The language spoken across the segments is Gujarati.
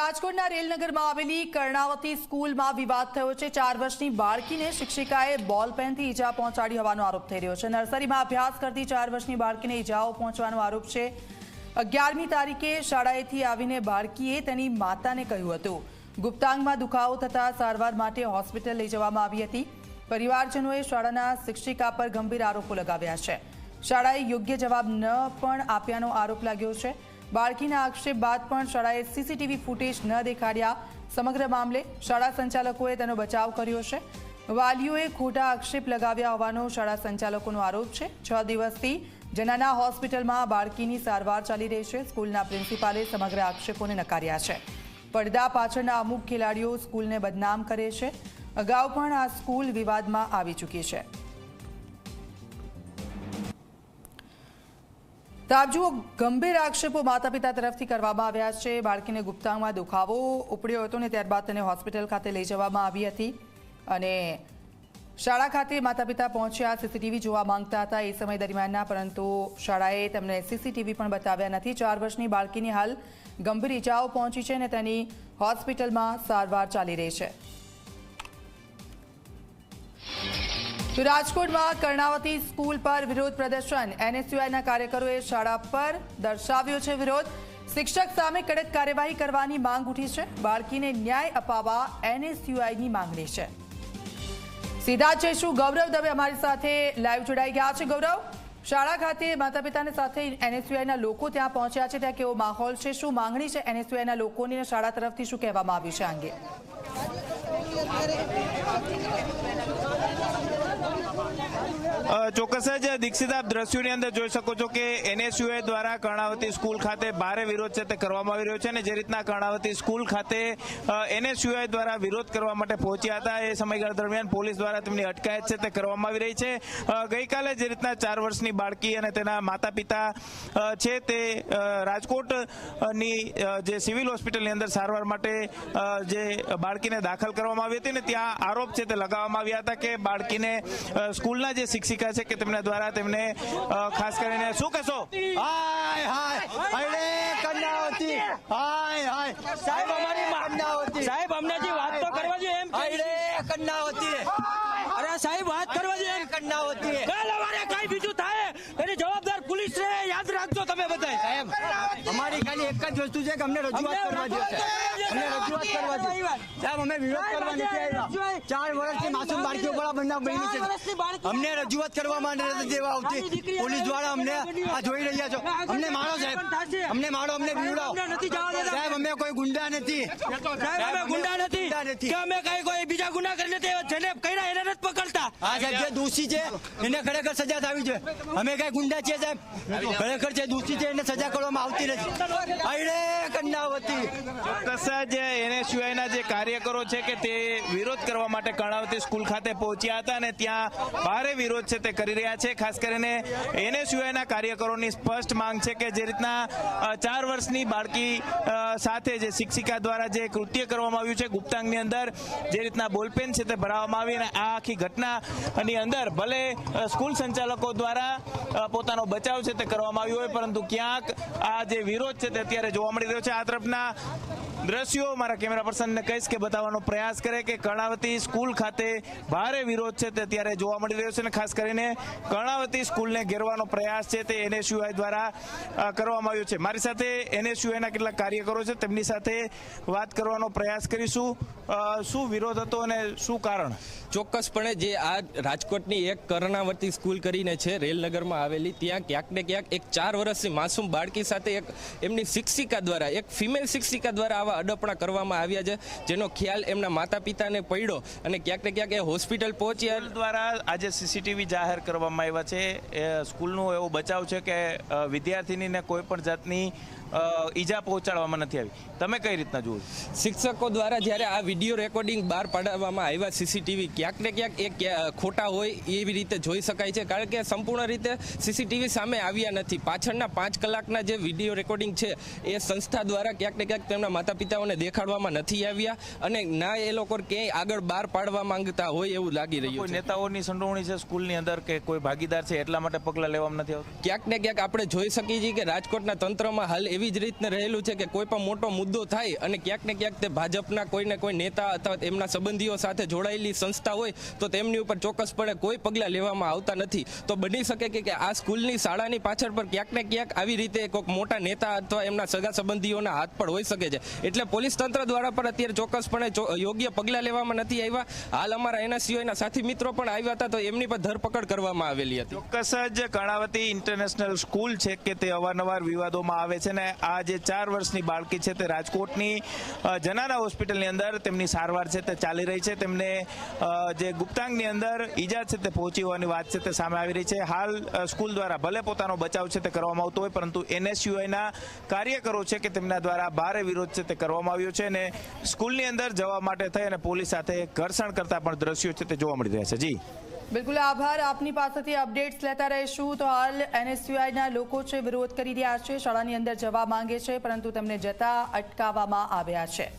રાજકોટના રેલનગરમાં આવેલી કર્ણાવતી સ્કૂલમાં વિવાદ થયો છે। 4 વર્ષની બાળકીને શિક્ષિકાએ બોલ પેનથી ઈજા પહોંચાડી હોવાનો આરોપ થઈ રહ્યો છે। નર્સરીમાં અભ્યાસ કરતી 4 વર્ષની બાળકીને ઈજાઓ પહોંચવાનો આરોપ છે। 11મી તારીખે શાળાએથી આવીને બાળકીએ તેની માતાને કહ્યું હતું ગુપ્તાંગમાં દુખાવો થતાં સારવાર માટે હોસ્પિટલ લઈ જવામાં આવી હતી। પરિવારજનોએ શાળાના શિક્ષિકા પર ગંભીર આરોપો લગાવ્યા છે। શાળાએ યોગ્ય જવાબ ન પણ આપ્યાનો આરોપ લાગ્યો છે। બાળકીના આક્ષેપ બાદ પણ શાળાએ સીસીટીવી ફૂટેજ ન દેખાડ્યા। સમગ્ર મામલે શાળા સંચાલકોએ તેનો બચાવ કર્યો છે। વાલીઓએ ખોટા આક્ષેપ લગાવ્યા હોવાનો શાળા સંચાલકોનો આરોપ છે। 6 દિવસથી જનાના હોસ્પિટલમાં બાળકીની સારવાર ચાલી રહી છે। સ્કૂલના પ્રિન્સિપાલે સમગ્ર આક્ષેપોને નકાર્યા છે। પડદા પાછળના અમુક ખેલાડીઓ સ્કૂલને બદનામ કરે છે। અગાઉ પણ આ સ્કૂલ વિવાદમાં આવી ચૂકી છે। તાબજુઓ ગંભીર આક્ષેપો માતા પિતા તરફથી કરવામાં આવ્યા છે। બાળકીને ગુપ્તાંગમાં દુખાવો ઉપડ્યો હતો ને ત્યારબાદ તેને હોસ્પિટલ ખાતે લઈ જવામાં આવી હતી અને શાળા ખાતે માતા પિતા પહોંચ્યા સીસીટીવી જોવા માંગતા હતા એ સમય દરમિયાનના, પરંતુ શાળાએ તેમને સીસીટીવી પણ બતાવ્યા નથી। 4 વર્ષની બાળકીની હાલ ગંભીર ઈજાઓ પહોંચી છે અને તેની હોસ્પિટલમાં સારવાર ચાલી રહી છે। તો રાજકોટમાં કર્ણાવતી સ્કૂલ પર વિરોધ પ્રદર્શન। એનએસયુઆઈના કાર્યકરોએ શાળા પર દર્શાવ્યો છે વિરોધ। શિક્ષક સામે કડક કાર્યવાહી કરવાની માંગ ઉઠી છે। બાળકીને ન્યાય અપાવવા એનએસયુઆઈની માંગણી છે। સીધા જ જઈશું, ગૌરવ દવે અમારી સાથે લાઈવ જોડાઈ ગયા છે। ગૌરવ, શાળા ખાતે માતા પિતાને સાથે એનએસયુઆઈના લોકો ત્યાં પહોંચ્યા છે, ત્યાં કેવો માહોલ છે, શું માંગણી છે એનએસયુઆઈના લોકોની અને શાળા તરફથી શું કહેવામાં આવ્યું છે આ અંગે? ચોક્કસ જ દીક્ષિત, આપ દ્રશ્યોની અંદર જોઈ શકો છો કે એનએસયુઆઈ દ્વારા કર્ણાવતી સ્કૂલ ખાતે ભારે વિરોધ છે તે કરવામાં આવી રહ્યો છે અને જે રીતના કર્ણાવતી સ્કૂલ ખાતે એનએસયુઆઈ દ્વારા વિરોધ કરવા માટે પહોંચ્યા હતા એ સમયગાળા દરમિયાન પોલીસ દ્વારા તેમની અટકાયત છે તે કરવામાં આવી રહી છે। ગઈકાલે જે રીતના 4 વર્ષની બાળકી અને તેના માતા પિતા છે તે રાજકોટની જે સિવિલ હોસ્પિટલની અંદર સારવાર માટે જે બાળકીને દાખલ કરવામાં આવી હતી ને ત્યાં આરોપ છે તે લગાવવામાં આવ્યા હતા કે બાળકીને સ્કૂલના જે શિક્ષિકા છે કે તેમના દ્વારા તેમને ખાસ કરીને શું કહેશો? હાય હાય અરે કર્ણાવતી હાય હાય સાહેબ અમારી કર્ણાવતી સાહેબ અમને જે વાત તો કરવા જોઈએ એમ અરે કર્ણાવતી અરે સાહેબ વાત કરવા જોઈએ એમ કર્ણાવતી કાલ અમારે કઈ બીજું થાય એની જવાબદાર પોલીસ છે, યાદ રાખજો તમે બધા। સાહેબ અમારી ખાલી એક જ વસ્તુ છે કે અમને રજૂઆત કરવા જોઈએ, અમને રજૂઆત કરવા જોઈએ સાહેબ। અમે વિરોધ કરવા નથી આવ્યા। 4 વર્ષની માસૂમ બાળકીઓ પર બનાવ બની છે, અમને રજૂઆત કરવામાં નથી દેવા આવતી પોલીસ દ્વારા। અમને આ જોઈ રહ્યા છો, અમને મારો સાહેબ, અમને મારો, અમને બીવડાવો સાહેબ। અમે કોઈ ગુંડા નથી સાહેબ, અમે ગુંડા નથી કે અમે કઈ કોઈ બીજા ગુના કરી નથી, જેને કર્યા એને નથી પકડતા। હા સાહેબ, જે દોષી છે એને ખરેખર સજા થવી જોઈએ। અમે કઈ ગુંડા છીએ સાહેબ, ખરેખર જે દોષી છે એને સજા કરવામાં આવતી નથી। અરે કર્ણાવતી ચોક્કસ જ એનએસયુઆઈના જે કાર્યકરો છે કે તે વિરોધ કરવા માટે કર્ણાવતી સ્કૂલ ખાતે પહોંચ્યા હતા અને ત્યાં ભારે વિરોધ છે તે કરી રહ્યા છે। ખાસ કરીને એનએસયુઆઈના કાર્યકરોની સ્પષ્ટ માંગ છે કે જે રીતના 4 વર્ષની બાળકી સાથે જે શિક્ષિકા દ્વારા જે કૃત્ય કરવામાં આવ્યું છે ગુપ્તાંગની અંદર, જે રીતના બોલપેન છે તે ભરાવવામાં આવી અને આ આખી ઘટનાની અંદર ભલે સ્કૂલ સંચાલકો દ્વારા પોતાનો બચાવ છે તે કરવામાં આવ્યો હોય, પરંતુ ક્યાંક આ જે વિરોધ છે તે અત્યારે જોવા મળી રહ્યો છે। આ તરફના દ્રશ્યો મારા કેમેરા પર્સનને કહીશ કે બતાવવાનો પ્રયાસ કરે કે કર્ણાવતી સ્કૂલ ખાતે ભારે વિરોધ છે તે અત્યારે જોવા મળી રહ્યો છે અને ખાસ કરીને કર્ણાવતી સ્કૂલને ઘેરવાનો પ્રયાસ છે તે એનએસયુઆઈ દ્વારા કરવામાં આવ્યો છે। મારી સાથે એનએસયુઆઈના કેટલાક કાર્યકરો છે, તેમની સાથે વાત કરવાનો પ્રયાસ કરીશું। શું વિરોધ હતો અને શું કારણ? ચોક્કસપણે જે આ રાજકોટની એક કર્ણાવતી સ્કૂલ કરીને છે રેલનગરમાં આવેલી, ત્યાં ક્યાંક ને ક્યાંક એક 4 વર્ષની માસૂમ બાળકી સાથે એક એમની શિક્ષિકા દ્વારા, એક ફિમેલ શિક્ષિકા દ્વારા આવા અડપણા કરવામાં આવ્યા છે, જેનો ખ્યાલ એમના માતા પિતાને પડ્યો અને ક્યાંક ને ક્યાંક એ હોસ્પિટલ પહોંચ્યા દ્વારા આજે સીસીટીવી જાહેર કરવામાં આવ્યા છે। એ સ્કૂલનો એવો બચાવ છે કે વિદ્યાર્થીનીને કોઈ પણ જાતની ઈજા પહોંચાડવામાં નથી આવી। તમે કઈ રીતના જુઓ? શિક્ષકો દ્વારા જ્યારે આ વિડીયો રેકોર્ડિંગ બહાર પાડવામાં આવ્યા સીસીટીવી, ક્યાંક ને ક્યાંક એ ખોટા હોય એવી રીતે જોઈ શકાય છે, કારણ કે સંપૂર્ણ રીતે સીસીટીવી સામે આવ્યા નથી। પાછળના 5 કલાકના જે વિડીયો રેકોર્ડિંગ છે એ સંસ્થા દ્વારા ક્યાંક ને ક્યાંક તેમના માતા પિતાઓને દેખાડવામાં નથી આવ્યા અને ના એ લોકો ક્યાંય આગળ બહાર પાડવા માંગતા હોય એવું લાગી રહ્યું છે। નેતાઓની સંડોવણી છે સ્કૂલની અંદર કે કોઈ ભાગીદાર છે એટલા માટે પગલાં લેવામાં નથી આવતા? ક્યાંક ને ક્યાંક આપણે જોઈ શકીએ છીએ કે રાજકોટના તંત્રમાં હાલ એવી જ રીતને રહેલું છે કે કોઈ પણ મોટો મુદ્દો થાય અને ક્યાંક ને ક્યાંક તે ભાજપના કોઈને કોઈ નેતા અથવા એમના સંબંધીઓ સાથે જોડાયેલી સંસ્થા હોય તો તેમની ઉપર ચોક્કસપણે કોઈ પગલાં લેવામાં આવતા નથી. તો બની શકે કે આ સ્કૂલની શાળાની પાછળ પર ક્યાંક ને ક્યાંક આવી રીતે કોઈક મોટા નેતા અથવા એમના સગા સંબંધીઓના હાથ પણ હોઈ શકે છે. એટલે પોલીસ તંત્ર દ્વારા પણ અત્યારે ચોક્કસપણે યોગ્ય પગલાં લેવામાં નથી આવ્યા. હાલ અમારા એનએસયુઆઈના સાથી મિત્રો પણ આવ્યા હતા તો એમની પર ધરપકડ કરવામાં આવેલી હતી. ચોક્કસ જ કર્ણાવતી ઇન્ટરનેશનલ સ્કૂલ છે કે તે અવારનવાર વિવાદોમાં આવે છે ને આ જે 4 વર્ષની બાળકી છે તે રાજકોટની જનાના હોસ્પિટલની અંદર તેમની સારવાર છે તે ચાલી રહી છે. તેમને જે ગુપ્તાંગની અંદર ઈજા છે તે પહોંચી હોવાની વાત છે તે સામે આવી રહી છે. હાલ સ્કૂલ દ્વારા ભલે પોતાનો બચાવ છે તે કરવામાં આવતો હોય પરંતુ એનએસયુઆઈના કાર્યકરો છે કે તેમના દ્વારા ભારે વિરોધ છે તે કરવામાં આવ્યો છે અને સ્કૂલની અંદર જવા માટે થઈ અને પોલીસ સાથે ઘર્ષણ કરતા પણ દ્રશ્યો છે તે જોવા મળી રહ્યા છે. જી બિલકુલ આભાર. આપની પાસેથી અપડેટ્સ લેતા રહીશું. તો હાલ એનએસયુઆઈના લોકો છે વિરોધ કરી રહ્યા છે, શાળાની અંદર જવા માંગે છે પરંતુ તેમને જતા અટકાવવામાં આવ્યા છે.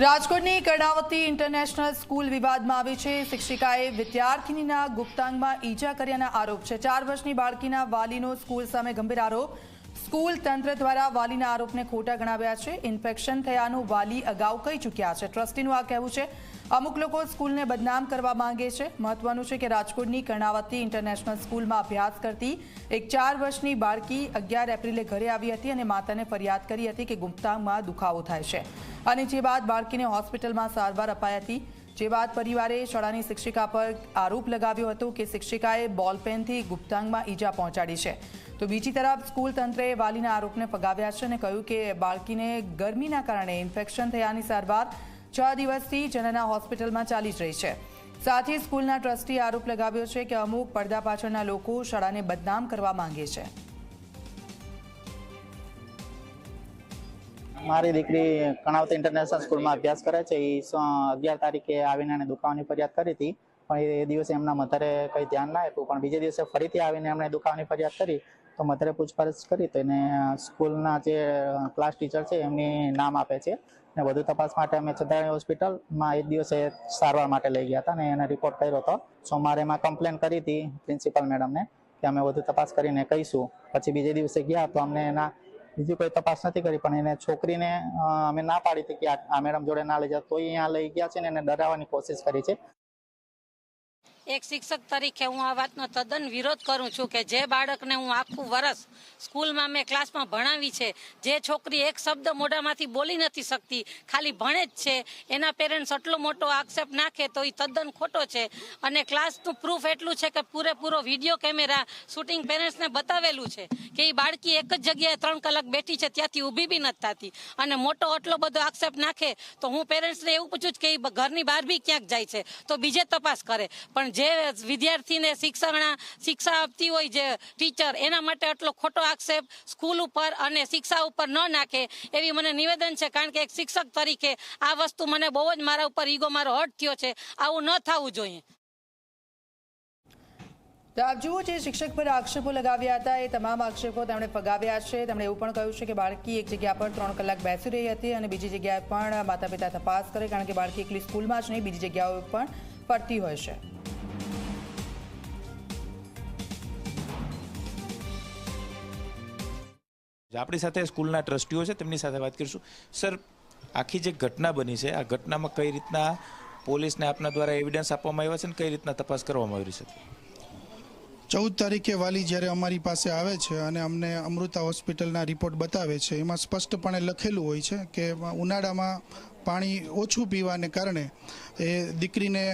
રાજકોટની કર્ણાવતી ઇન્ટરનેશનલ સ્કૂલ વિવાદમાં આવી છે. શિક્ષિકાએ વિદ્યાર્થિનીના ગુપ્તાંગમાં ઈજા કર્યાના આરોપ છે. 4 વર્ષની બાળકીના વાલીનો સ્કૂલ સામે ગંભીર આરોપ. સ્કૂલ તંત્ર દ્વારા વાલીના આરોપને ખોટા ગણાવ્યા છે. ઇન્ફેક્શન થયાનું વાલી અગાઉ કહી ચૂક્યા છે. ટ્રસ્ટીનું આ કહેવું છે. અમુક લોકો સ્કૂલને બદનામ કરવા માંગે છે. મહત્વનું છે કે રાજકોટની કર્ણાવતી ઇન્ટરનેશનલ સ્કૂલમાં અભ્યાસ કરતી એક 4 વર્ષની બાળકી 11 એપ્રિલે ઘરે આવી હતી અને માતાને ફરિયાદ કરી હતી કે ગુપ્તાંગમાં દુખાવો થાય છે અને જે બાદ બાળકીને હોસ્પિટલમાં સારવાર અપાઈ હતી. જે બાદ પરિવારે શાળાની શિક્ષિકા પર આરોપ લગાવ્યો હતો કે શિક્ષિકાએ બોલપેનથી ગુપ્તાંગમાં ઈજા પહોંચાડી છે. તો બીજી તરફ સ્કૂલ તંત્રએ વાલીના આરોપને ફગાવ્યા છે અને કહ્યું કે બાળકીને ગરમીના કારણે ઇન્ફેક્શન થયાની સારવાર 6 દિવસથી જનના હોસ્પિટલમાં ચાલી જ રહી છે. સાથે સ્કૂલના ટ્રસ્ટીએ આરોપ લગાવ્યો છે કે અમુક પડદા પાછળના લોકો શાળાને બદનામ કરવા માંગે છે. મારી દીકરી કર્ણાવતી ઇન્ટરનેશનલ સ્કૂલમાં અભ્યાસ કરે છે. એ 11 તારીખે આવીને એને દુખાવાની ફરિયાદ કરી હતી પણ એ દિવસે એમના મધરે કંઈ ધ્યાન ના આપ્યું. પણ બીજે દિવસે ફરીથી આવીને એમણે દુખાવાની ફરિયાદ કરી તો મધરે પૂછપરછ કરી તો એને સ્કૂલના જે ક્લાસ ટીચર છે એમની નામ આપે છે ને વધુ તપાસ માટે અમે છત્રાણી હોસ્પિટલમાં એક દિવસે સારવાર માટે લઈ ગયા હતા અને એને રિપોર્ટ કર્યો હતો. સોમવારે એમાં કમ્પ્લેન કરી હતી પ્રિન્સિપલ મેડમને કે અમે વધુ તપાસ કરીને કહીશું. પછી બીજે દિવસે ગયા તો અમને એના બીજી કોઈ તપાસ નથી કરી પણ એને છોકરીને અમે ના પાડી હતી કે આ મેડમ જોડે ના લઈ જાઓ તો અહીંયા લઈ ગયા છે ને એને ડરાવવાની કોશિશ કરી છે. એક શિક્ષક તરીકે હું આ વાતનો તદ્દન વિરોધ કરું છું કે જે બાળકને હું આખું વર્ષ સ્કૂલમાં મેં ક્લાસમાં ભણાવી છે, જે છોકરી એક શબ્દ મોઢામાંથી બોલી નથી શકતી, ખાલી ભણે જ છે, એના પેરેન્ટ્સ આટલો મોટો આક્ષેપ નાખે તો એ તદ્દન ખોટો છે. અને ક્લાસનું પ્રૂફ એટલું છે કે પૂરેપૂરો વિડીયો કેમેરા શૂટિંગ પેરેન્ટ્સને બતાવેલું છે કે એ બાળકી એક જ જગ્યાએ 3 કલાક બેઠી છે, ત્યાંથી ઊભી બી નથી થતી. અને મોટો આટલો બધો આક્ષેપ નાખે તો હું પેરેન્ટ્સને એવું પૂછું કે એ ઘરની બહાર બી ક્યાંક જાય છે તો બીજે તપાસ કરે. પણ જે વિદ્યાર્થીને શિક્ષા આપતી હોય જે ટીચર એના માટે આટલો ખોટો આક્ષેપ સ્કૂલ ઉપર અને શિક્ષા ઉપર ન નાખે એવી મને નિવેદન છે. કારણ કે એક શિક્ષક તરીકે આ વસ્તુ મને બહુ જ મારા ઉપર ઈગો મારો હર્ટ થયો છે. આવું ન થવું જોઈએ. તો આપ જુઓ જે શિક્ષક પર આક્ષેપો લગાવ્યા હતા એ તમામ આક્ષેપો તેમણે ફગાવ્યા છે. તેમણે એવું પણ કહ્યું છે કે બાળકી એક જગ્યા પર 3 કલાક બેસી રહી હતી અને બીજી જગ્યાએ પણ માતા પિતા તપાસ કરે કારણ કે બાળકી એકલી સ્કૂલમાં જ નહીં બીજી જગ્યાઓ પણ ફરતી હોય છે. આપણી સાથે સ્કૂલના ટ્રસ્ટીઓ છે તેમની સાથે વાત કરીશું. સર, આખી જે ઘટના બની છે આ ઘટનામાં કઈ રીતના પોલીસને આપના દ્વારા એવિડન્સ આપવામાં આવ્યા છે અને કઈ રીતના તપાસ કરવામાં આવી છે? 14 તારીખે વાલી જ્યારે અમારી પાસે આવે છે અને અમને અમૃતા હોસ્પિટલના રિપોર્ટ બતાવે છે એમાં સ્પષ્ટપણે લખેલું હોય છે કે ઉનાળામાં પાણી ઓછું પીવાને કારણે એ દીકરીને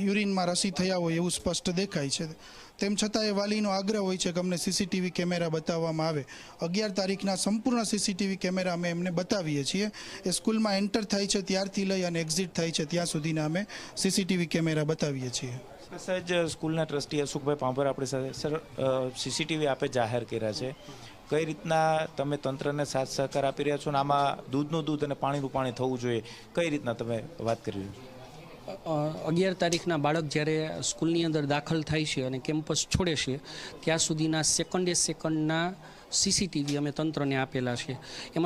યુરિનમાં રસી થયા હોય એવું સ્પષ્ટ દેખાય છે. તેમ છતાં એ વાલીનો આગ્રહ હોય છે કે અમને સીસીટીવી કેમેરા બતાવવામાં આવે. 11 તારીખના સંપૂર્ણ સીસીટીવી કેમેરા અમે એમને બતાવીએ છીએ. એ સ્કૂલમાં એન્ટર થાય છે ત્યારથી લઈ અને એક્ઝિટ થાય છે ત્યાં સુધીના અમે સીસીટીવી કેમેરા બતાવીએ છીએ. સહેજ સ્કૂલના ટ્રસ્ટી અશોકભાઈ પાંભર આપણી સાથે. સર, સીસીટીવી આપે જાહેર કર્યા છે, કઈ રીતના તમે તંત્રને સાથ સહકાર આપી રહ્યા છો અને આમાં દૂધનું દૂધ અને પાણીનું પાણી થવું જોઈએ કઈ રીતના તમે વાત કરી રહ્યા છો? 11 તારીખના બાળક જ્યારે સ્કૂલની અંદર દાખલ થાય છે અને કેમ્પસ છોડે છે ત્યાં સુધીના સેકન્ડના સીસીટીવી અમે તંત્રને આપેલા છે. એમાં